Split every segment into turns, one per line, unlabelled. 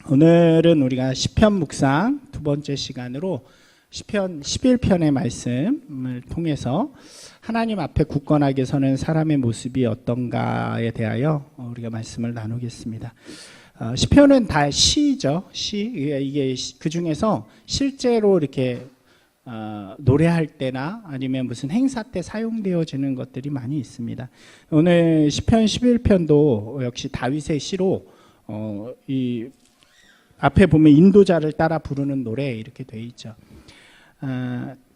오늘은 우리가 시편 묵상 두 번째 시간으로 시편 11편의 말씀을 통해서 하나님 앞에 굳건하게 서는 사람의 모습이 어떤가에 대하여 우리가 말씀을 나누겠습니다. 시편은 다 시죠. 이게 그 중에서 실제로 이렇게 노래할 때나 아니면 무슨 행사 때 사용되어지는 것들이 많이 있습니다. 오늘 시편 11편도 역시 다윗의 시로 이 앞에 보면 인도자를 따라 부르는 노래 이렇게 되어 있죠.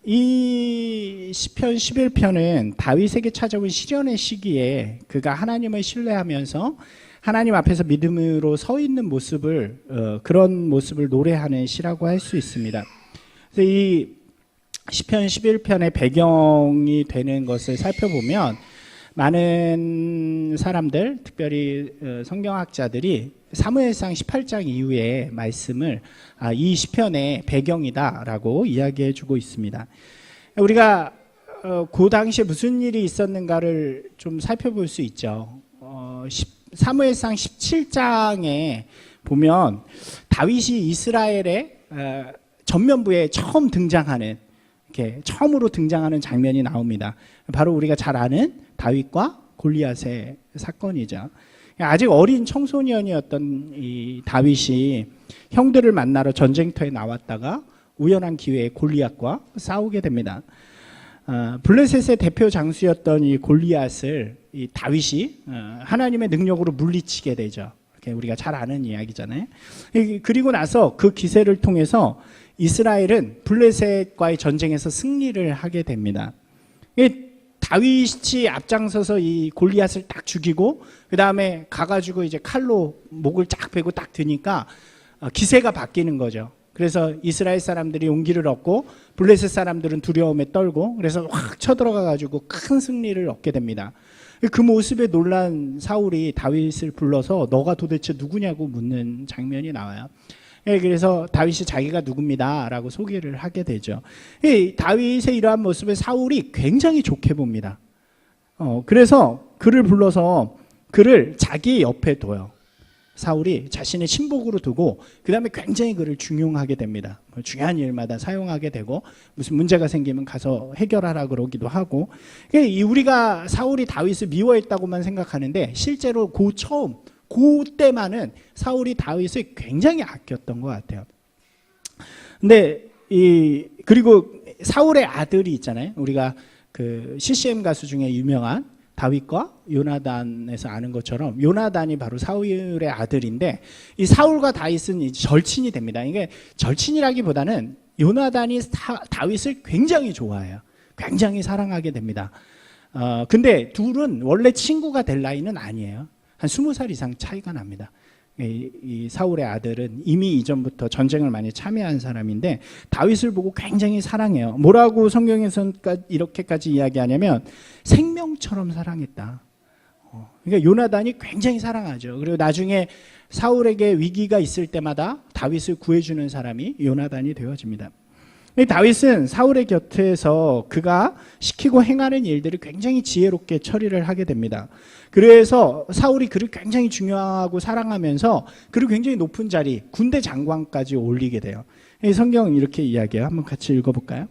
이 시편 11편은 다윗에게 찾아온 시련의 시기에 그가 하나님을 신뢰하면서 하나님 앞에서 믿음으로 서 있는 모습을 그런 모습을 노래하는 시라고 할 수 있습니다. 그래서 이 시편 11편의 배경이 되는 것을 살펴보면 많은 사람들, 특별히 성경학자들이 사무엘상 18장 이후의 말씀을 이 시편의 배경이다라고 이야기해 주고 있습니다. 우리가 그 당시에 무슨 일이 있었는가를 좀 살펴볼 수 있죠. 사무엘상 17장에 보면 다윗이 이스라엘의 전면부에 처음 등장하는, 이렇게 처음으로 등장하는 장면이 나옵니다. 바로 우리가 잘 아는 다윗과 골리앗의 사건이죠. 아직 어린 청소년이었던 이 다윗이 형들을 만나러 전쟁터에 나왔다가 우연한 기회에 골리앗과 싸우게 됩니다. 블레셋의 대표 장수였던 이 골리앗을 이 다윗이 하나님의 능력으로 물리치게 되죠. 이렇게 우리가 잘 아는 이야기잖아요. 그리고 나서 그 기세를 통해서 이스라엘은 블레셋과의 전쟁에서 승리를 하게 됩니다. 다윗이 앞장서서 이 골리앗을 딱 죽이고 그 다음에 가가지고 이제 칼로 목을 쫙 베고 딱 드니까 기세가 바뀌는 거죠. 그래서 이스라엘 사람들이 용기를 얻고 블레셋 사람들은 두려움에 떨고 그래서 확 쳐들어가가지고 큰 승리를 얻게 됩니다. 그 모습에 놀란 사울이 다윗을 불러서 너가 도대체 누구냐고 묻는 장면이 나와요. 그래서 다윗이 자기가 누굽니다 라고 소개를 하게 되죠. 다윗의 이러한 모습을 사울이 굉장히 좋게 봅니다. 그래서 그를 불러서 그를 자기 옆에 둬요. 사울이 자신의 친복으로 두고 그 다음에 굉장히 그를 중용하게 됩니다. 중요한 일마다 사용하게 되고 무슨 문제가 생기면 가서 해결하라 그러기도 하고. 우리가 사울이 다윗을 미워했다고만 생각하는데 실제로 그때만은 사울이 다윗을 굉장히 아꼈던 것 같아요. 근데 그리고 사울의 아들이 있잖아요. 우리가 그 CCM 가수 중에 유명한 다윗과 요나단에서 아는 것처럼 요나단이 바로 사울의 아들인데 이 사울과 다윗은 이제 절친이 됩니다. 이게 절친이라기보다는 요나단이 다윗을 굉장히 좋아해요. 굉장히 사랑하게 됩니다. 근데 둘은 원래 친구가 될 나이는 아니에요. 한 20살 이상 차이가 납니다. 이 사울의 아들은 이미 이전부터 전쟁을 많이 참여한 사람인데 다윗을 보고 굉장히 사랑해요. 뭐라고 성경에서는 이렇게까지 이야기하냐면 생명처럼 사랑했다. 그러니까 요나단이 굉장히 사랑하죠. 그리고 나중에 사울에게 위기가 있을 때마다 다윗을 구해주는 사람이 요나단이 되어집니다. 다윗은 사울의 곁에서 그가 시키고 행하는 일들을 굉장히 지혜롭게 처리를 하게 됩니다. 그래서 사울이 그를 굉장히 중요하고 사랑하면서 그를 굉장히 높은 자리, 군대 장관까지 올리게 돼요. 성경은 이렇게 이야기해요. 한번 같이 읽어볼까요?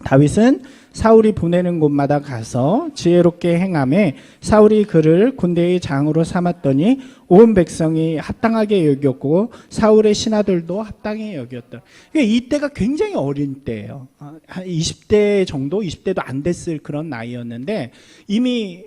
다윗은 사울이 보내는 곳마다 가서 지혜롭게 행하며 사울이 그를 군대의 장으로 삼았더니 온 백성이 합당하게 여겼고 사울의 신하들도 합당히 여겼다. 이때가 굉장히 어린 때예요. 한 20대 정도, 20대도 안 됐을 그런 나이였는데 이미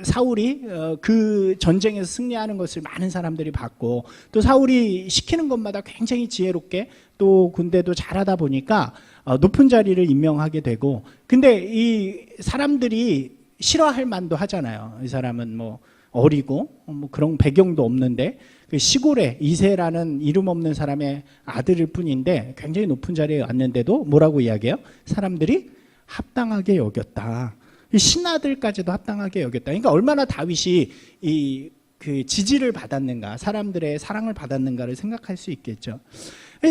사울이 그 전쟁에서 승리하는 것을 많은 사람들이 봤고 또 사울이 시키는 것마다 굉장히 지혜롭게 또 군대도 잘하다 보니까 높은 자리를 임명하게 되고 근데 이 사람들이 싫어할 만도 하잖아요. 이 사람은 뭐 어리고 뭐 그런 배경도 없는데 그 시골에 이새라는 이름 없는 사람의 아들일 뿐인데 굉장히 높은 자리에 왔는데도 뭐라고 이야기해요? 사람들이 합당하게 여겼다. 이 신하들까지도 합당하게 여겼다. 그러니까 얼마나 다윗이 그 지지를 받았는가, 사람들의 사랑을 받았는가를 생각할 수 있겠죠.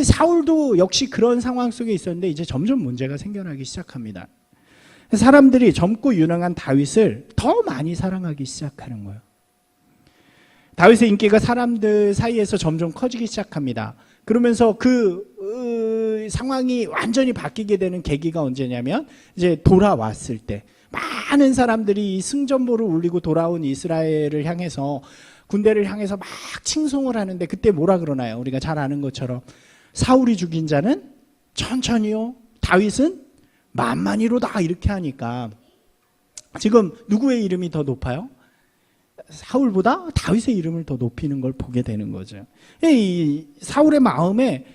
사울도 역시 그런 상황 속에 있었는데 이제 점점 문제가 생겨나기 시작합니다. 사람들이 젊고 유능한 다윗을 더 많이 사랑하기 시작하는 거예요. 다윗의 인기가 사람들 사이에서 점점 커지기 시작합니다. 그러면서 상황이 완전히 바뀌게 되는 계기가 언제냐면 이제 돌아왔을 때 많은 사람들이 승전보를 울리고 돌아온 이스라엘을 향해서 군대를 향해서 막 칭송을 하는데 그때 뭐라 그러나요? 우리가 잘 아는 것처럼 사울이 죽인 자는 천천히요, 다윗은 만만히로다 이렇게 하니까 지금 누구의 이름이 더 높아요? 사울보다 다윗의 이름을 더 높이는 걸 보게 되는 거죠. 이 사울의 마음에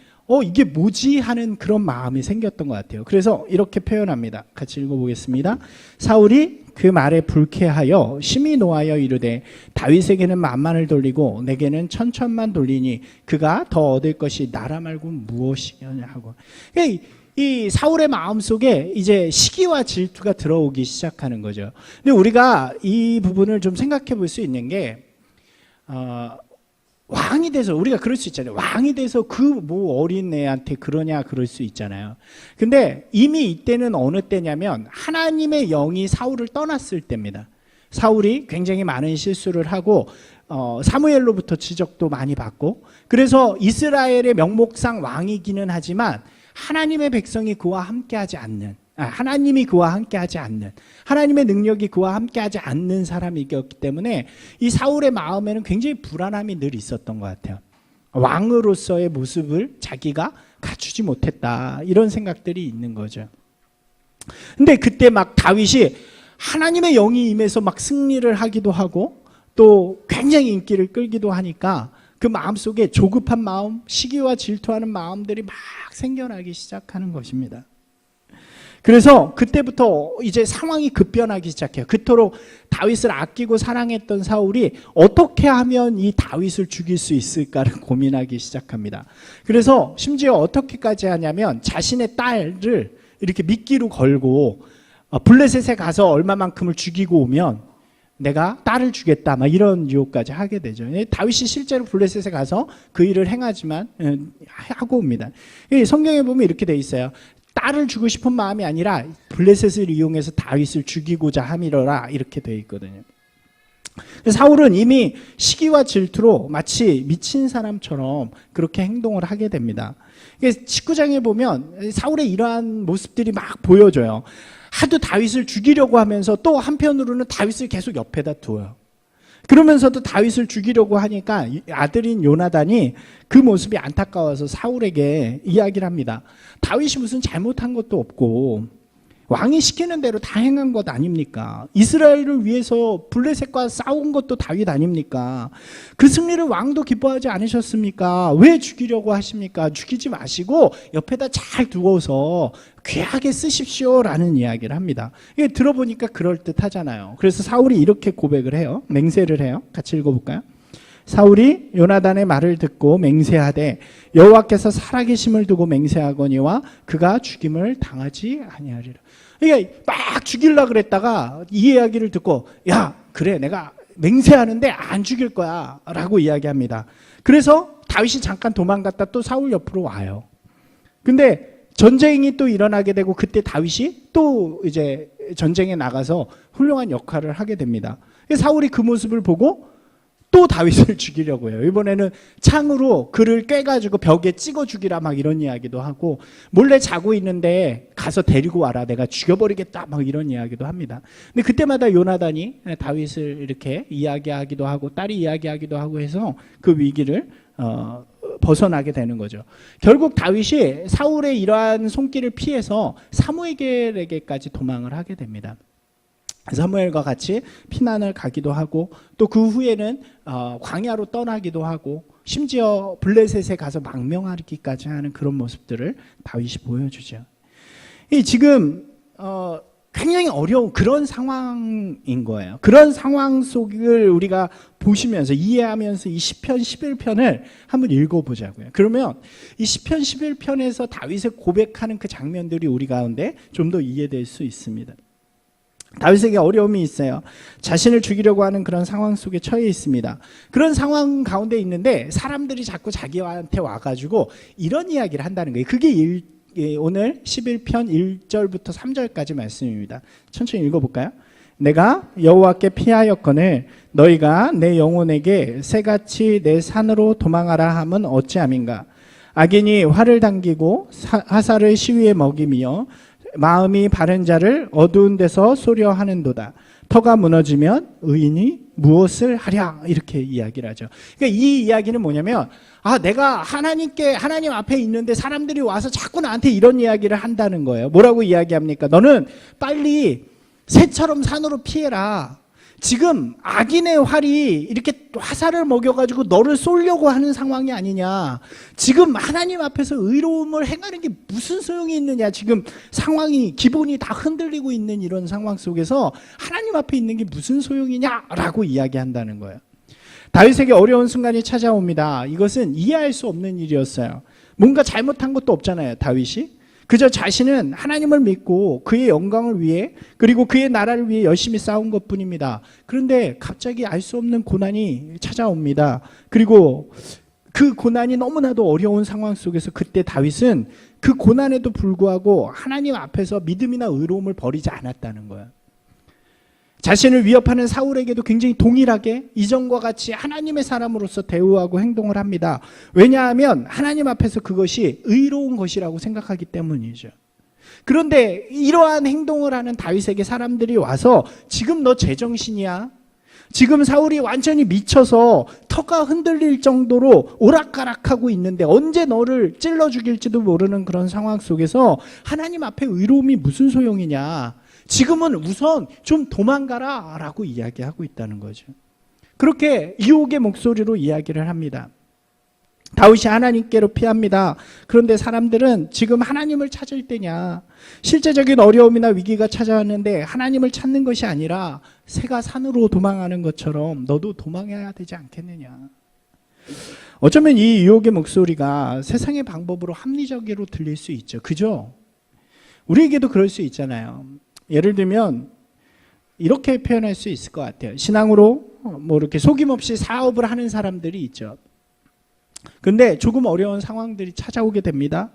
이게 뭐지 하는 그런 마음이 생겼던 것 같아요. 그래서 이렇게 표현합니다. 같이 읽어보겠습니다. 사울이 그 말에 불쾌하여 심히 노하여 이르되 다윗에게는 만만을 돌리고 내게는 천천만 돌리니 그가 더 얻을 것이 나라 말고 무엇이냐 하고, 이 사울의 마음속에 이제 시기와 질투가 들어오기 시작하는 거죠. 근데 우리가 이 부분을 좀 생각해 볼 수 있는 게 왕이 돼서 우리가 그럴 수 있잖아요. 왕이 돼서 그 뭐 어린 애한테 그러냐 그럴 수 있잖아요. 근데 이미 이때는 어느 때냐면 하나님의 영이 사울을 떠났을 때입니다. 사울이 굉장히 많은 실수를 하고 사무엘로부터 지적도 많이 받고, 그래서 이스라엘의 명목상 왕이기는 하지만 하나님의 백성이 그와 함께하지 않는, 하나님이 그와 함께하지 않는, 하나님의 능력이 그와 함께하지 않는 사람이었기 때문에 이 사울의 마음에는 굉장히 불안함이 늘 있었던 것 같아요. 왕으로서의 모습을 자기가 갖추지 못했다, 이런 생각들이 있는 거죠. 근데 그때 막 다윗이 하나님의 영이 임해서 막 승리를 하기도 하고 또 굉장히 인기를 끌기도 하니까 그 마음속에 조급한 마음, 시기와 질투하는 마음들이 막 생겨나기 시작하는 것입니다. 그래서 그때부터 이제 상황이 급변하기 시작해요. 그토록 다윗을 아끼고 사랑했던 사울이 어떻게 하면 이 다윗을 죽일 수 있을까를 고민하기 시작합니다. 그래서 심지어 어떻게까지 하냐면 자신의 딸을 이렇게 미끼로 걸고 블레셋에 가서 얼마만큼을 죽이고 오면 내가 딸을 주겠다, 막 이런 유혹까지 하게 되죠. 다윗이 실제로 블레셋에 가서 그 일을 행하지만 하고 옵니다. 성경에 보면 이렇게 돼 있어요. 딸을 주고 싶은 마음이 아니라 블레셋을 이용해서 다윗을 죽이고자 함이러라, 이렇게 돼 있거든요. 사울은 이미 시기와 질투로 마치 미친 사람처럼 그렇게 행동을 하게 됩니다. 19장에 보면 사울의 이러한 모습들이 막 보여져요. 하도 다윗을 죽이려고 하면서 또 한편으로는 다윗을 계속 옆에다 두어요. 그러면서도 다윗을 죽이려고 하니까 아들인 요나단이 그 모습이 안타까워서 사울에게 이야기를 합니다. 다윗이 무슨 잘못한 것도 없고 왕이 시키는 대로 다 행한 것 아닙니까? 이스라엘을 위해서 블레셋과 싸운 것도 다윗 아닙니까? 그 승리를 왕도 기뻐하지 않으셨습니까? 왜 죽이려고 하십니까? 죽이지 마시고 옆에다 잘 두어서 귀하게 쓰십시오라는 이야기를 합니다. 이게 들어보니까 그럴듯하잖아요. 그래서 사울이 이렇게 고백을 해요. 맹세를 해요. 같이 읽어볼까요? 사울이 요나단의 말을 듣고 맹세하되 여호와께서 살아계심을 두고 맹세하거니와 그가 죽임을 당하지 아니하리라. 그러니까 막 죽이려고 그랬다가 이 이야기를 듣고 야 그래 내가 맹세하는데 안 죽일 거야 라고 이야기합니다. 그래서 다윗이 잠깐 도망갔다 또 사울 옆으로 와요. 근데 전쟁이 또 일어나게 되고 그때 다윗이 또 이제 전쟁에 나가서 훌륭한 역할을 하게 됩니다. 사울이 그 모습을 보고 또 다윗을 죽이려고 해요. 이번에는 창으로 그를 꿰가지고 벽에 찍어 죽이라 막 이런 이야기도 하고, 몰래 자고 있는데 가서 데리고 와라 내가 죽여버리겠다 막 이런 이야기도 합니다. 근데 그때마다 요나단이 다윗을 이렇게 이야기하기도 하고 딸이 이야기하기도 하고 해서 그 위기를 벗어나게 되는 거죠. 결국 다윗이 사울의 이러한 손길을 피해서 사무엘에게까지 도망을 하게 됩니다. 사무엘과 같이 피난을 가기도 하고 또 그 후에는 광야로 떠나기도 하고 심지어 블레셋에 가서 망명하기까지 하는 그런 모습들을 다윗이 보여주죠. 지금 굉장히 어려운 그런 상황인 거예요. 그런 상황 속을 우리가 보시면서 이해하면서 이 시편 11편을 한번 읽어보자고요. 그러면 이 시편 11편에서 다윗의 고백하는 그 장면들이 우리 가운데 좀 더 이해될 수 있습니다. 다윗에게 어려움이 있어요. 자신을 죽이려고 하는 그런 상황 속에 처해 있습니다. 그런 상황 가운데 있는데 사람들이 자꾸 자기한테 와가지고 이런 이야기를 한다는 거예요. 그게 오늘 11편 1절부터 3절까지 말씀입니다. 천천히 읽어볼까요? 내가 여호와께 피하였거늘 너희가 내 영혼에게 새같이 내 산으로 도망하라 함은 어찌함인가. 악인이 활을 당기고 화살을 시위에 먹이며 마음이 바른 자를 어두운 데서 쏘려 하는도다. 터가 무너지면 의인이 무엇을 하랴, 이렇게 이야기를 하죠. 그러니까 이 이야기는 뭐냐면, 내가 하나님 앞에 있는데 사람들이 와서 자꾸 나한테 이런 이야기를 한다는 거예요. 뭐라고 이야기합니까? 너는 빨리 새처럼 산으로 피해라. 지금 악인의 활이 이렇게 화살을 먹여가지고 너를 쏘려고 하는 상황이 아니냐. 지금 하나님 앞에서 의로움을 행하는 게 무슨 소용이 있느냐. 지금 상황이, 기본이 다 흔들리고 있는 이런 상황 속에서 하나님 앞에 있는 게 무슨 소용이냐라고 이야기한다는 거예요. 다윗에게 어려운 순간이 찾아옵니다. 이것은 이해할 수 없는 일이었어요. 뭔가 잘못한 것도 없잖아요, 다윗이. 그저 자신은 하나님을 믿고 그의 영광을 위해, 그리고 그의 나라를 위해 열심히 싸운 것뿐입니다. 그런데 갑자기 알 수 없는 고난이 찾아옵니다. 그리고 그 고난이 너무나도 어려운 상황 속에서 그때 다윗은 그 고난에도 불구하고 하나님 앞에서 믿음이나 의로움을 버리지 않았다는 거예요. 자신을 위협하는 사울에게도 굉장히 동일하게 이전과 같이 하나님의 사람으로서 대우하고 행동을 합니다. 왜냐하면 하나님 앞에서 그것이 의로운 것이라고 생각하기 때문이죠. 그런데 이러한 행동을 하는 다윗에게 사람들이 와서 지금 너 제정신이야? 지금 사울이 완전히 미쳐서 터가 흔들릴 정도로 오락가락하고 있는데 언제 너를 찔러 죽일지도 모르는 그런 상황 속에서 하나님 앞에 의로움이 무슨 소용이냐? 지금은 우선 좀 도망가라 라고 이야기하고 있다는 거죠. 그렇게 유혹의 목소리로 이야기를 합니다. 다윗이 하나님께로 피합니다. 그런데 사람들은 지금 하나님을 찾을 때냐, 실제적인 어려움이나 위기가 찾아왔는데 하나님을 찾는 것이 아니라 새가 산으로 도망하는 것처럼 너도 도망해야 되지 않겠느냐. 어쩌면 이 유혹의 목소리가 세상의 방법으로 합리적으로 들릴 수 있죠. 그죠? 우리에게도 그럴 수 있잖아요. 예를 들면 이렇게 표현할 수 있을 것 같아요. 신앙으로 이렇게 속임없이 사업을 하는 사람들이 있죠. 근데 조금 어려운 상황들이 찾아오게 됩니다.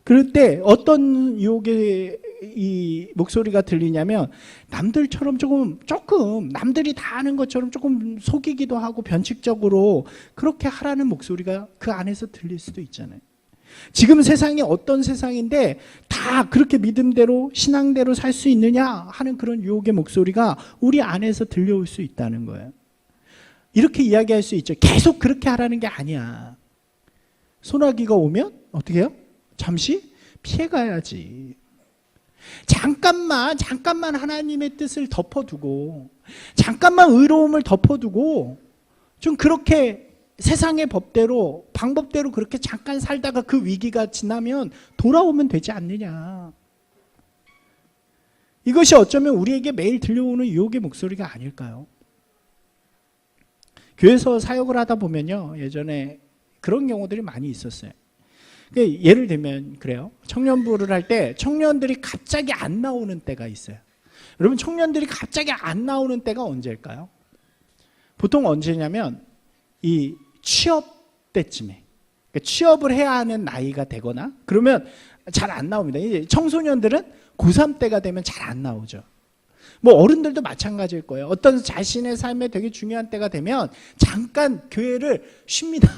그럴 때 어떤 유혹의 이 목소리가 들리냐면 남들처럼 조금 남들이 다 하는 것처럼 조금 속이기도 하고 변칙적으로 그렇게 하라는 목소리가 그 안에서 들릴 수도 있잖아요. 지금 세상이 어떤 세상인데 다 그렇게 믿음대로 신앙대로 살 수 있느냐 하는 그런 유혹의 목소리가 우리 안에서 들려올 수 있다는 거예요. 이렇게 이야기할 수 있죠. 계속 그렇게 하라는 게 아니야. 소나기가 오면 어떻게 해요? 잠시 피해가야지. 잠깐만 하나님의 뜻을 덮어두고, 잠깐만 의로움을 덮어두고, 좀 그렇게 세상의 법대로, 방법대로 그렇게 잠깐 살다가 그 위기가 지나면 돌아오면 되지 않느냐. 이것이 어쩌면 우리에게 매일 들려오는 유혹의 목소리가 아닐까요? 교회에서 사역을 하다 보면요, 예전에 그런 경우들이 많이 있었어요. 예를 들면 그래요. 청년부를 할 때 청년들이 갑자기 안 나오는 때가 있어요. 여러분, 청년들이 갑자기 안 나오는 때가 언제일까요? 보통 언제냐면 이 취업 때쯤에, 그러니까 취업을 해야 하는 나이가 되거나 그러면 잘 안 나옵니다. 이제 청소년들은 고3 때가 되면 잘 안 나오죠. 어른들도 마찬가지일 거예요. 어떤 자신의 삶에 되게 중요한 때가 되면 잠깐 교회를 쉽니다.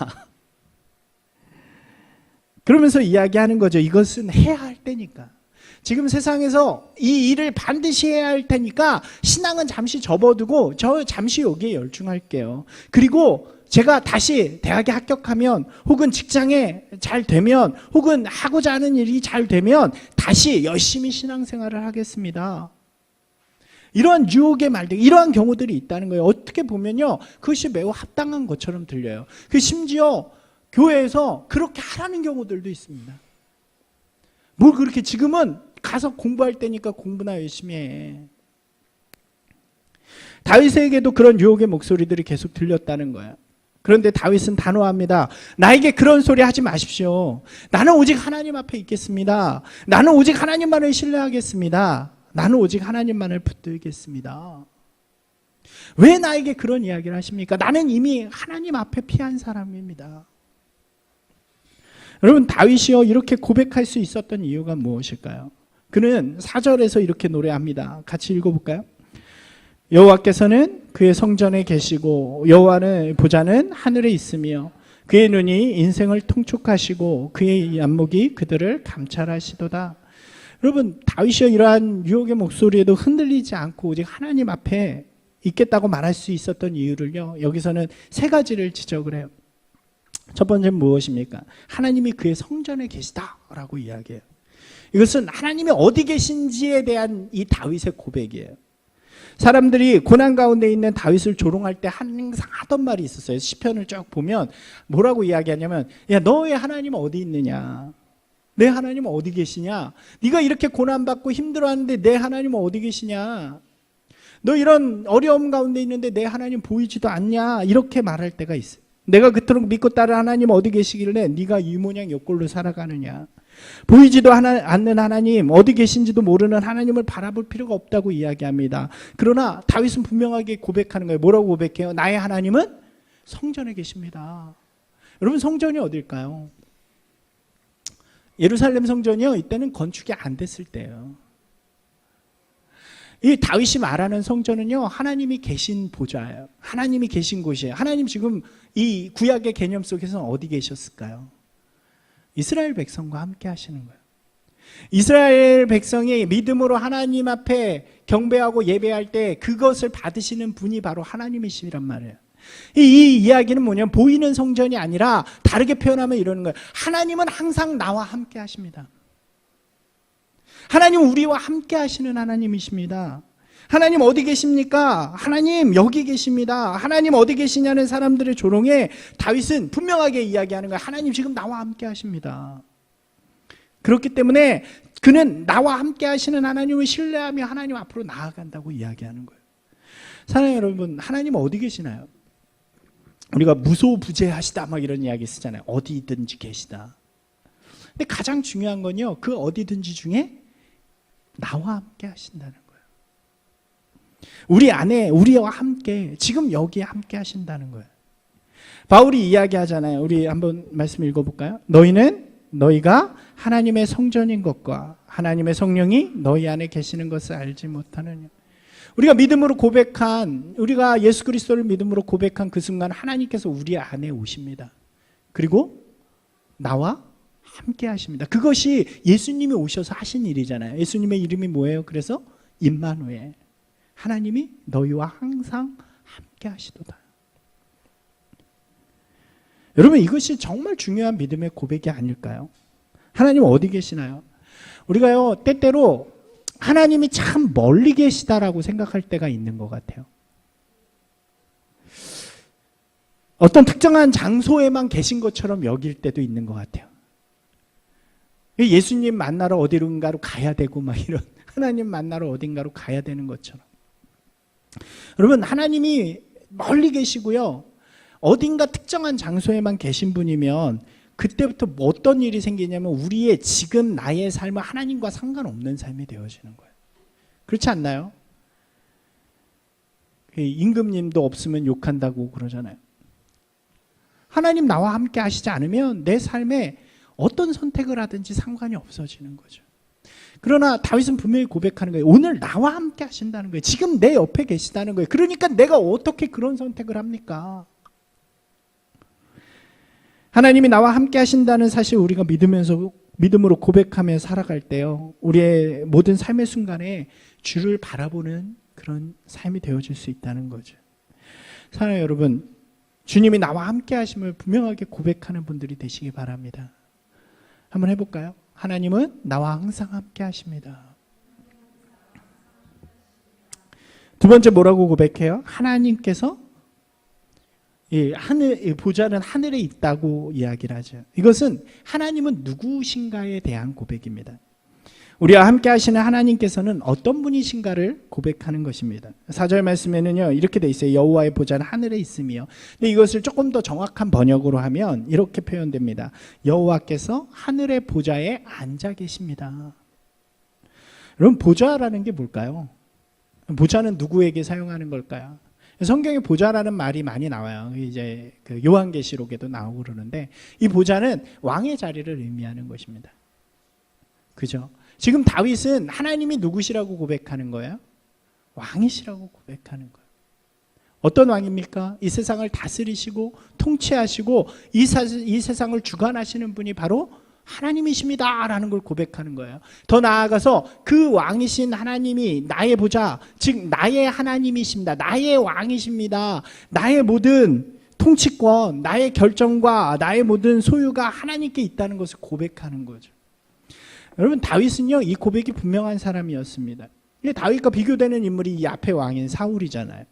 그러면서 이야기하는 거죠. 이것은 해야 할 때니까. 지금 세상에서 이 일을 반드시 해야 할 테니까 신앙은 잠시 접어두고 저 잠시 여기에 열중할게요. 그리고 제가 다시 대학에 합격하면, 혹은 직장에 잘 되면, 혹은 하고자 하는 일이 잘 되면 다시 열심히 신앙생활을 하겠습니다. 이러한 유혹의 말들, 이러한 경우들이 있다는 거예요. 어떻게 보면요, 그것이 매우 합당한 것처럼 들려요. 심지어 교회에서 그렇게 하라는 경우들도 있습니다. 뭘 그렇게, 지금은 가서 공부할 때니까 공부나 열심히 해. 다윗에게도 그런 유혹의 목소리들이 계속 들렸다는 거예요. 그런데 다윗은 단호합니다. 나에게 그런 소리 하지 마십시오. 나는 오직 하나님 앞에 있겠습니다. 나는 오직 하나님만을 신뢰하겠습니다. 나는 오직 하나님만을 붙들겠습니다. 왜 나에게 그런 이야기를 하십니까? 나는 이미 하나님 앞에 피한 사람입니다. 여러분, 다윗이요, 이렇게 고백할 수 있었던 이유가 무엇일까요? 그는 4절에서 이렇게 노래합니다. 같이 읽어볼까요? 여호와께서는 그의 성전에 계시고 여호와는 보좌는 하늘에 있으며 그의 눈이 인생을 통촉하시고 그의 안목이 그들을 감찰하시도다. 여러분, 다윗이 이러한 유혹의 목소리에도 흔들리지 않고 오직 하나님 앞에 있겠다고 말할 수 있었던 이유를요, 여기서는 세 가지를 지적을 해요. 첫 번째는 무엇입니까? 하나님이 그의 성전에 계시다라고 이야기해요. 이것은 하나님이 어디 계신지에 대한 이 다윗의 고백이에요. 사람들이 고난 가운데 있는 다윗을 조롱할 때 항상 하던 말이 있었어요. 시편을 쭉 보면 뭐라고 이야기하냐면, 야, 너의 하나님은 어디 있느냐? 내 하나님은 어디 계시냐? 네가 이렇게 고난받고 힘들어하는데 내 하나님은 어디 계시냐? 너 이런 어려움 가운데 있는데 내 하나님 보이지도 않냐? 이렇게 말할 때가 있어요. 내가 그토록 믿고 따른 하나님 어디 계시길래 네가 이 모양 요꼴로 살아가느냐? 보이지도 않는 하나님, 어디 계신지도 모르는 하나님을 바라볼 필요가 없다고 이야기합니다. 그러나 다윗은 분명하게 고백하는 거예요. 뭐라고 고백해요? 나의 하나님은 성전에 계십니다. 여러분, 성전이 어딜까요? 예루살렘 성전이요, 이때는 건축이 안 됐을 때예요. 이 다윗이 말하는 성전은요, 하나님이 계신 보좌예요. 하나님이 계신 곳이에요. 하나님 지금 이 구약의 개념 속에서는 어디 계셨을까요? 이스라엘 백성과 함께 하시는 거예요. 이스라엘 백성이 믿음으로 하나님 앞에 경배하고 예배할 때 그것을 받으시는 분이 바로 하나님이시란 말이에요. 이 이야기는 뭐냐면 보이는 성전이 아니라 다르게 표현하면 이러는 거예요. 하나님은 항상 나와 함께 하십니다. 하나님은 우리와 함께 하시는 하나님이십니다. 하나님 어디 계십니까? 하나님 여기 계십니다. 하나님 어디 계시냐는 사람들의 조롱에 다윗은 분명하게 이야기하는 거예요. 하나님 지금 나와 함께 하십니다. 그렇기 때문에 그는 나와 함께 하시는 하나님을 신뢰하며 하나님 앞으로 나아간다고 이야기하는 거예요. 사랑하는 여러분, 하나님 어디 계시나요? 우리가 무소부재하시다 막 이런 이야기 쓰잖아요. 어디든지 계시다. 근데 가장 중요한 건요, 그 어디든지 중에 나와 함께 하신다는 거예요. 우리 안에 우리와 함께 지금 여기에 함께 하신다는 거예요. 바울이 이야기하잖아요. 우리 한번 말씀 읽어볼까요? 너희가 하나님의 성전인 것과 하나님의 성령이 너희 안에 계시는 것을 알지 못하느냐. 우리가 믿음으로 고백한, 우리가 예수 그리스도를 믿음으로 고백한 그 순간 하나님께서 우리 안에 오십니다. 그리고 나와 함께 하십니다. 그것이 예수님이 오셔서 하신 일이잖아요. 예수님의 이름이 뭐예요? 그래서 임마누엘, 하나님이 너희와 항상 함께 하시도다. 여러분, 이것이 정말 중요한 믿음의 고백이 아닐까요? 하나님 어디 계시나요? 우리가요, 때때로 하나님이 참 멀리 계시다라고 생각할 때가 있는 것 같아요. 어떤 특정한 장소에만 계신 것처럼 여길 때도 있는 것 같아요. 예수님 만나러 어디론가로 가야 되고 막 이런, 하나님 만나러 어딘가로 가야 되는 것처럼. 여러분, 하나님이 멀리 계시고요, 어딘가 특정한 장소에만 계신 분이면 그때부터 어떤 일이 생기냐면 우리의 지금 나의 삶은 하나님과 상관없는 삶이 되어지는 거예요. 그렇지 않나요? 임금님도 없으면 욕한다고 그러잖아요. 하나님 나와 함께 하시지 않으면 내 삶에 어떤 선택을 하든지 상관이 없어지는 거죠. 그러나 다윗은 분명히 고백하는 거예요. 오늘 나와 함께 하신다는 거예요. 지금 내 옆에 계시다는 거예요. 그러니까 내가 어떻게 그런 선택을 합니까? 하나님이 나와 함께 하신다는 사실, 우리가 믿음으로 고백하며 살아갈 때요, 우리의 모든 삶의 순간에 주를 바라보는 그런 삶이 되어질 수 있다는 거죠. 사랑하는 여러분, 주님이 나와 함께 하심을 분명하게 고백하는 분들이 되시기 바랍니다. 한번 해볼까요? 하나님은 나와 항상 함께 하십니다. 두 번째 뭐라고 고백해요? 하나님께서 보좌는 하늘에 있다고 이야기를 하죠. 이것은 하나님은 누구신가에 대한 고백입니다. 우리와 함께 하시는 하나님께서는 어떤 분이신가를 고백하는 것입니다. 4절 말씀에는요, 이렇게 돼 있어요. 여호와의 보좌는 하늘에 있으며. 근데 이것을 조금 더 정확한 번역으로 하면 이렇게 표현됩니다. 여호와께서 하늘의 보좌에 앉아 계십니다. 여러분, 보좌라는 게 뭘까요? 보좌는 누구에게 사용하는 걸까요? 성경에 보좌라는 말이 많이 나와요. 이제 그 요한계시록에도 나오고 그러는데, 이 보좌는 왕의 자리를 의미하는 것입니다. 그죠? 지금 다윗은 하나님이 누구시라고 고백하는 거예요? 왕이시라고 고백하는 거예요. 어떤 왕입니까? 이 세상을 다스리시고 통치하시고 이 세상을 주관하시는 분이 바로 하나님이십니다 라는 걸 고백하는 거예요. 더 나아가서 그 왕이신 하나님이 나의 보좌, 즉 나의 하나님이십니다. 나의 왕이십니다. 나의 모든 통치권, 나의 결정과 나의 모든 소유가 하나님께 있다는 것을 고백하는 거죠. 여러분, 다윗은요 이 고백이 분명한 사람이었습니다. 다윗과 비교되는 인물이 이 앞에 왕인 사울이잖아요.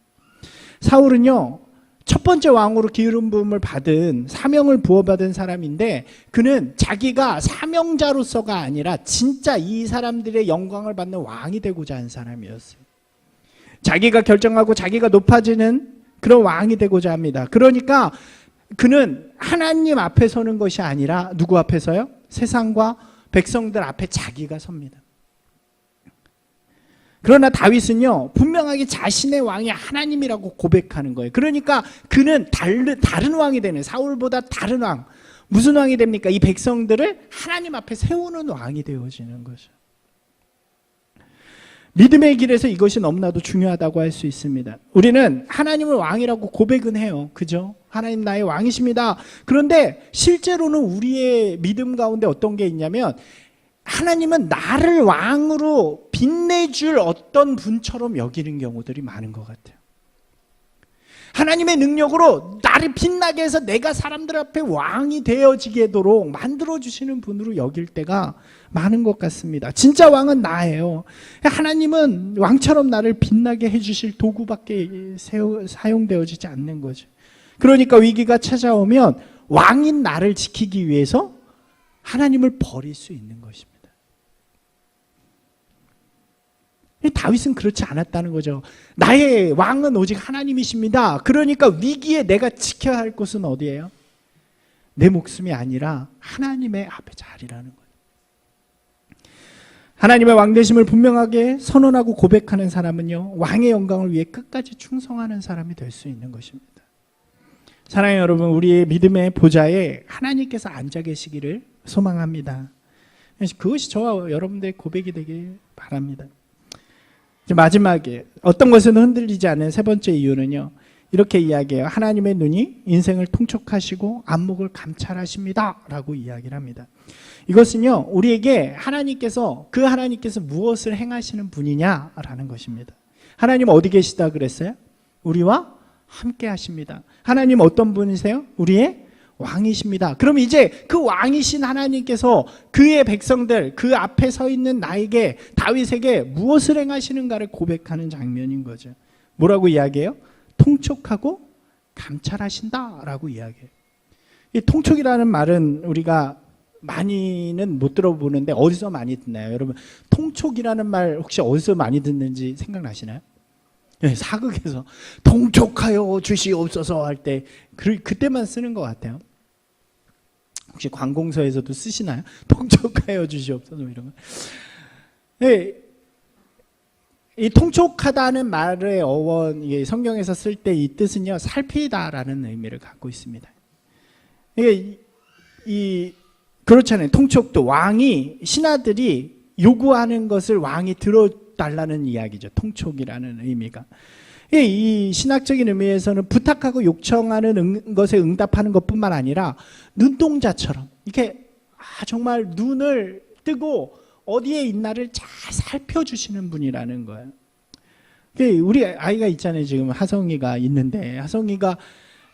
사울은요 첫 번째 왕으로 기름 부음을 받은, 사명을 부어받은 사람인데, 그는 자기가 사명자로서가 아니라 진짜 이 사람들의 영광을 받는 왕이 되고자 한 사람이었어요. 자기가 결정하고 자기가 높아지는 그런 왕이 되고자 합니다. 그러니까 그는 하나님 앞에 서는 것이 아니라 누구 앞에서요? 세상과 백성들 앞에 자기가 섭니다. 그러나 다윗은요 분명하게 자신의 왕이 하나님이라고 고백하는 거예요. 그러니까 그는 다른 왕이 되는, 사울보다 다른 왕. 무슨 왕이 됩니까? 이 백성들을 하나님 앞에 세우는 왕이 되어지는 거죠. 믿음의 길에서 이것이 너무나도 중요하다고 할 수 있습니다. 우리는 하나님을 왕이라고 고백은 해요. 그죠? 하나님 나의 왕이십니다. 그런데 실제로는 우리의 믿음 가운데 어떤 게 있냐면, 하나님은 나를 왕으로 빛내줄 어떤 분처럼 여기는 경우들이 많은 것 같아요. 하나님의 능력으로 나를 빛나게 해서 내가 사람들 앞에 왕이 되어지도록 만들어주시는 분으로 여길 때가 많은 것 같습니다. 진짜 왕은 나예요. 하나님은 왕처럼 나를 빛나게 해주실 도구밖에 사용되어지지 않는 거죠. 그러니까 위기가 찾아오면 왕인 나를 지키기 위해서 하나님을 버릴 수 있는 것입니다. 다윗은 그렇지 않았다는 거죠. 나의 왕은 오직 하나님이십니다. 그러니까 위기에 내가 지켜야 할 곳은 어디예요? 내 목숨이 아니라 하나님의 앞에 자리라는 거예요. 하나님의 왕되심을 분명하게 선언하고 고백하는 사람은요, 왕의 영광을 위해 끝까지 충성하는 사람이 될 수 있는 것입니다. 사랑하는 여러분, 우리의 믿음의 보좌에 하나님께서 앉아 계시기를 소망합니다. 그것이 저와 여러분들의 고백이 되길 바랍니다. 마지막에 어떤 것은 흔들리지 않는 세 번째 이유는요, 이렇게 이야기해요. 하나님의 눈이 인생을 통촉하시고 안목을 감찰하십니다 라고 이야기를 합니다. 이것은요 우리에게 하나님께서 무엇을 행하시는 분이냐라는 것입니다. 하나님 어디 계시다 그랬어요? 우리와 함께 하십니다. 하나님 어떤 분이세요? 우리의 왕이십니다. 그럼 이제 그 왕이신 하나님께서 그의 백성들, 그 앞에 서 있는 나에게, 다윗에게 무엇을 행하시는가를 고백하는 장면인 거죠. 뭐라고 이야기해요? 통촉하고 감찰하신다라고 이야기해요. 이 통촉이라는 말은 우리가 많이는 못 들어보는데 어디서 많이 듣나요? 여러분, 통촉이라는 말 혹시 어디서 많이 듣는지 생각나시나요? 네, 사극에서 통촉하여 주시옵소서 할 때 그때만 쓰는 것 같아요. 혹시 관공서에서도 쓰시나요? 통촉하여 주시옵소서 이런 거. 네, 이 통촉하다는 말의 어원, 성경에서 쓸 때 이 뜻은요 살피다라는 의미를 갖고 있습니다. 이게 그렇잖아요. 통촉도 왕이, 신하들이 요구하는 것을 왕이 들어달라는 이야기죠. 통촉이라는 의미가. 이 신학적인 의미에서는 부탁하고 요청하는 것에 응답하는 것뿐만 아니라 눈동자처럼 이렇게 정말 눈을 뜨고 어디에 있나를 잘 살펴주시는 분이라는 거예요. 우리 아이가 있잖아요. 지금 하성이가 있는데, 하성이가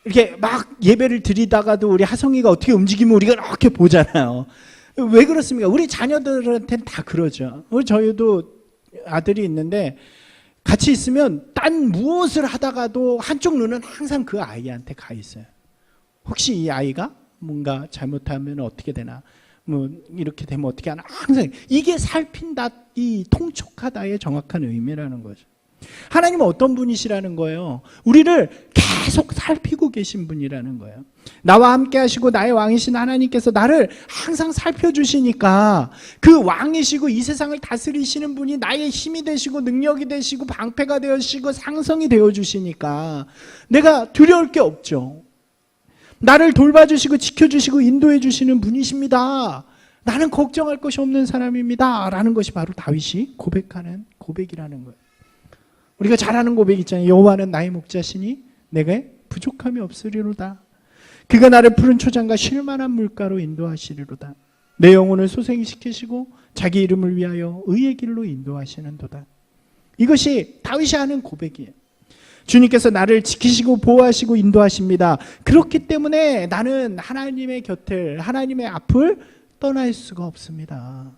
이렇게 막 예배를 드리다가도 우리 하성이가 어떻게 움직이면 우리가 이렇게 보잖아요. 왜 그렇습니까? 우리 자녀들한테는 다 그러죠. 저희도 아들이 있는데 같이 있으면 딴 무엇을 하다가도 한쪽 눈은 항상 그 아이한테 가 있어요. 혹시 이 아이가 뭔가 잘못하면 어떻게 되나, 뭐 이렇게 되면 어떻게 하나, 항상 이게 살핀다, 이 통촉하다의 정확한 의미라는 거죠. 하나님은 어떤 분이시라는 거예요? 우리를 계속 살피고 계신 분이라는 거예요. 나와 함께 하시고 나의 왕이신 하나님께서 나를 항상 살펴주시니까, 그 왕이시고 이 세상을 다스리시는 분이 나의 힘이 되시고 능력이 되시고 방패가 되시고 상성이 되어주시니까 내가 두려울 게 없죠. 나를 돌봐주시고 지켜주시고 인도해주시는 분이십니다. 나는 걱정할 것이 없는 사람입니다 라는 것이 바로 다윗이 고백하는 고백이라는 거예요. 우리가 잘 아는 고백 있잖아요. 여호와는 나의 목자시니 내게 부족함이 없으리로다. 그가 나를 푸른 초장과 쉴만한 물가로 인도하시리로다. 내 영혼을 소생시키시고 자기 이름을 위하여 의의 길로 인도하시는도다. 이것이 다윗이 하는 고백이에요. 주님께서 나를 지키시고 보호하시고 인도하십니다. 그렇기 때문에 나는 하나님의 곁을, 하나님의 앞을 떠날 수가 없습니다.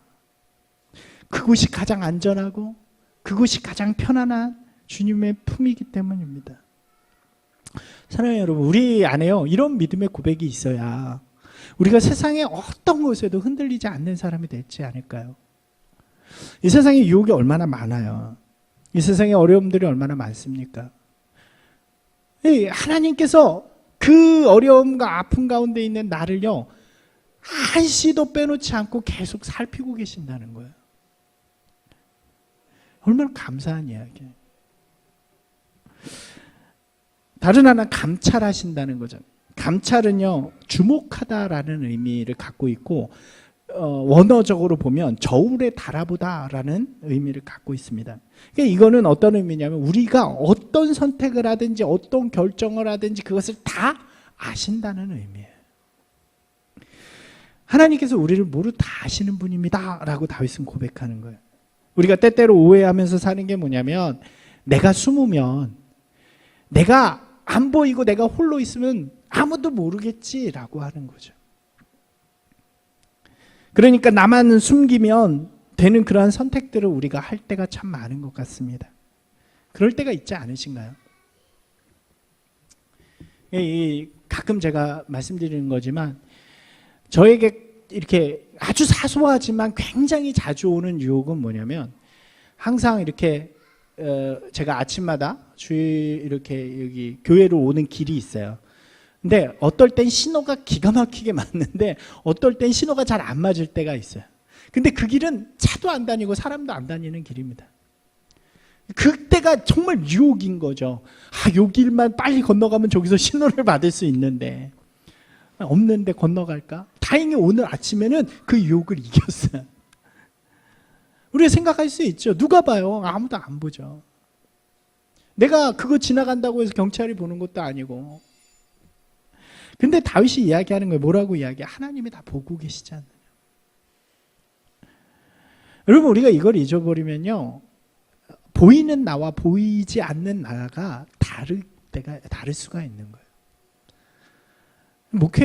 그곳이 가장 안전하고 그곳이 가장 편안한 주님의 품이기 때문입니다. 사랑하는 여러분, 우리 안에요 이런 믿음의 고백이 있어야 우리가 세상의 어떤 곳에도 흔들리지 않는 사람이 되지 않을까요? 이 세상에 유혹이 얼마나 많아요. 이 세상에 어려움들이 얼마나 많습니까? 하나님께서 그 어려움과 아픔 가운데 있는 나를요 한시도 빼놓지 않고 계속 살피고 계신다는 거예요. 얼마나 감사한 이야기예요. 다른 하나 감찰하신다는 거죠. 감찰은요 주목하다라는 의미를 갖고 있고 원어적으로 보면 저울에 달아보다라는 의미를 갖고 있습니다. 그러니까 이거는 어떤 의미냐면 우리가 어떤 선택을 하든지 어떤 결정을 하든지 그것을 다 아신다는 의미예요. 하나님께서 우리를 모두 다 아시는 분입니다 라고 다윗은 고백하는 거예요. 우리가 때때로 오해하면서 사는 게 뭐냐면 내가 숨으면, 내가 안 보이고 내가 홀로 있으면 아무도 모르겠지라고 하는 거죠. 그러니까 나만 숨기면 되는 그러한 선택들을 우리가 할 때가 참 많은 것 같습니다. 그럴 때가 있지 않으신가요? 가끔 제가 말씀드리는 거지만 저에게 이렇게 아주 사소하지만 굉장히 자주 오는 유혹은 뭐냐면 항상 이렇게 제가 아침마다 주일 이렇게 여기 교회로 오는 길이 있어요. 근데 어떨 땐 신호가 기가 막히게 맞는데 어떨 땐 신호가 잘 안 맞을 때가 있어요. 근데 그 길은 차도 안 다니고 사람도 안 다니는 길입니다. 그때가 정말 유혹인 거죠. 요 길만 빨리 건너가면 저기서 신호를 받을 수 있는데 없는데 건너갈까? 다행히 오늘 아침에는 그 유혹을 이겼어요. 우리가 생각할 수 있죠. 누가 봐요? 아무도 안 보죠. 내가 그거 지나간다고 해서 경찰이 보는 것도 아니고. 근데 다윗이 이야기하는 거예요. 뭐라고 이야기해? 하나님이 다 보고 계시잖아요. 여러분, 우리가 이걸 잊어버리면요, 보이는 나와 보이지 않는 나가 다를 수가 있는 거예요.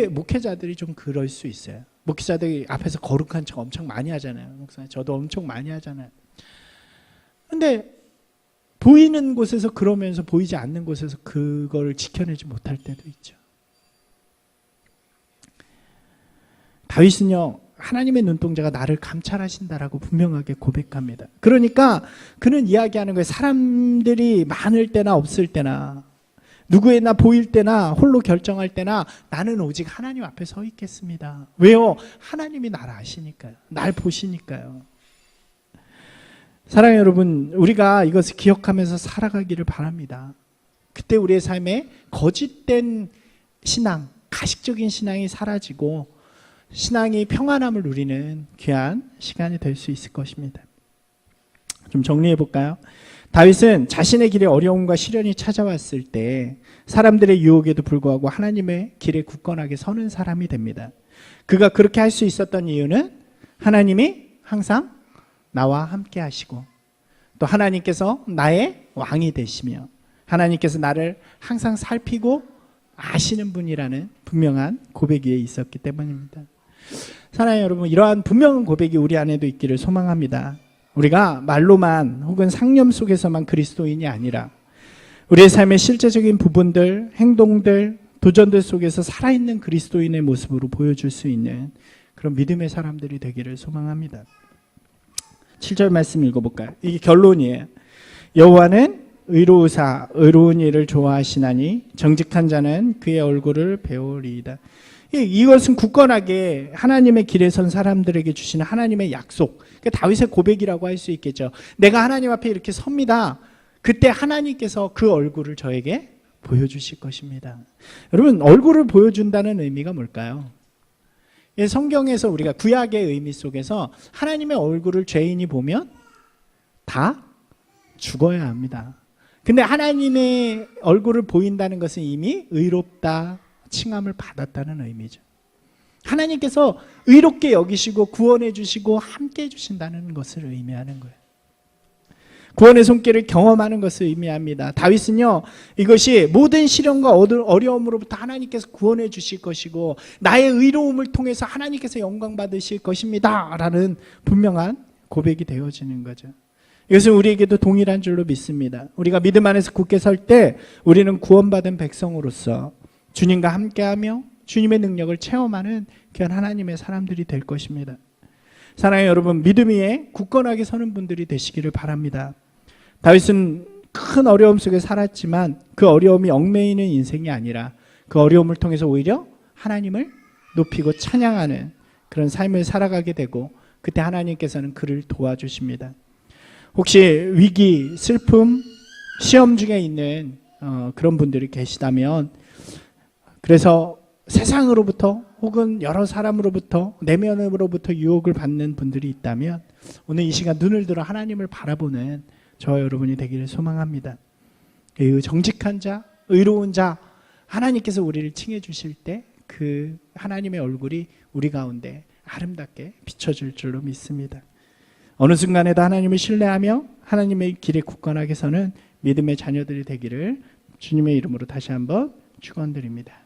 목회자들이 좀 그럴 수 있어요. 목회자들이 앞에서 거룩한 척 엄청 많이 하잖아요. 목사님, 저도 엄청 많이 하잖아요. 근데 보이는 곳에서 그러면서 보이지 않는 곳에서 그걸 지켜내지 못할 때도 있죠. 다윗은요, 하나님의 눈동자가 나를 감찰하신다라고 분명하게 고백합니다. 그러니까 그는 이야기하는 거예요. 사람들이 많을 때나 없을 때나, 누구에나 보일 때나 홀로 결정할 때나 나는 오직 하나님 앞에 서 있겠습니다. 왜요? 하나님이 나를 아시니까요. 날 보시니까요. 사랑하는 여러분, 우리가 이것을 기억하면서 살아가기를 바랍니다. 그때 우리의 삶에 거짓된 신앙, 가식적인 신앙이 사라지고 신앙이 평안함을 누리는 귀한 시간이 될 수 있을 것입니다. 좀 정리해 볼까요? 다윗은 자신의 길에 어려움과 시련이 찾아왔을 때 사람들의 유혹에도 불구하고 하나님의 길에 굳건하게 서는 사람이 됩니다. 그가 그렇게 할 수 있었던 이유는 하나님이 항상 나와 함께 하시고 또 하나님께서 나의 왕이 되시며 하나님께서 나를 항상 살피고 아시는 분이라는 분명한 고백 위에 있었기 때문입니다. 사랑하는 여러분, 이러한 분명한 고백이 우리 안에도 있기를 소망합니다. 우리가 말로만 혹은 상념 속에서만 그리스도인이 아니라 우리의 삶의 실제적인 부분들, 행동들, 도전들 속에서 살아있는 그리스도인의 모습으로 보여줄 수 있는 그런 믿음의 사람들이 되기를 소망합니다. 7절 말씀 읽어볼까요? 이게 결론이에요. 여호와는 의로우사 의로운 일을 좋아하시나니 정직한 자는 그의 얼굴을 배우리이다. 이것은 굳건하게 하나님의 길에 선 사람들에게 주시는 하나님의 약속, 그러니까 다윗의 고백이라고 할 수 있겠죠. 내가 하나님 앞에 이렇게 섭니다. 그때 하나님께서 그 얼굴을 저에게 보여주실 것입니다. 여러분, 얼굴을 보여준다는 의미가 뭘까요? 성경에서 우리가 구약의 의미 속에서 하나님의 얼굴을 죄인이 보면 다 죽어야 합니다. 근데 하나님의 얼굴을 보인다는 것은 이미 의롭다, 칭함을 받았다는 의미죠. 하나님께서 의롭게 여기시고 구원해 주시고 함께 해 주신다는 것을 의미하는 거예요. 구원의 손길을 경험하는 것을 의미합니다. 다윗은요, 이것이 모든 시련과 어려움으로부터 하나님께서 구원해 주실 것이고 나의 의로움을 통해서 하나님께서 영광 받으실 것입니다 라는 분명한 고백이 되어지는 거죠. 이것은 우리에게도 동일한 줄로 믿습니다. 우리가 믿음 안에서 굳게 설 때 우리는 구원받은 백성으로서 주님과 함께하며 주님의 능력을 체험하는 귀한 하나님의 사람들이 될 것입니다. 사랑하는 여러분, 믿음 위에 굳건하게 서는 분들이 되시기를 바랍니다. 다윗은 큰 어려움 속에 살았지만 그 어려움이 얽매이는 인생이 아니라 그 어려움을 통해서 오히려 하나님을 높이고 찬양하는 그런 삶을 살아가게 되고 그때 하나님께서는 그를 도와주십니다. 혹시 위기, 슬픔, 시험 중에 있는 그런 분들이 계시다면, 그래서 세상으로부터 혹은 여러 사람으로부터 내면으로부터 유혹을 받는 분들이 있다면 오늘 이 시간 눈을 들어 하나님을 바라보는 저와 여러분이 되기를 소망합니다. 정직한 자, 의로운 자, 하나님께서 우리를 칭해 주실 때 그 하나님의 얼굴이 우리 가운데 아름답게 비춰질 줄로 믿습니다. 어느 순간에도 하나님을 신뢰하며 하나님의 길에 굳건하게 서는 믿음의 자녀들이 되기를 주님의 이름으로 다시 한번 축원드립니다.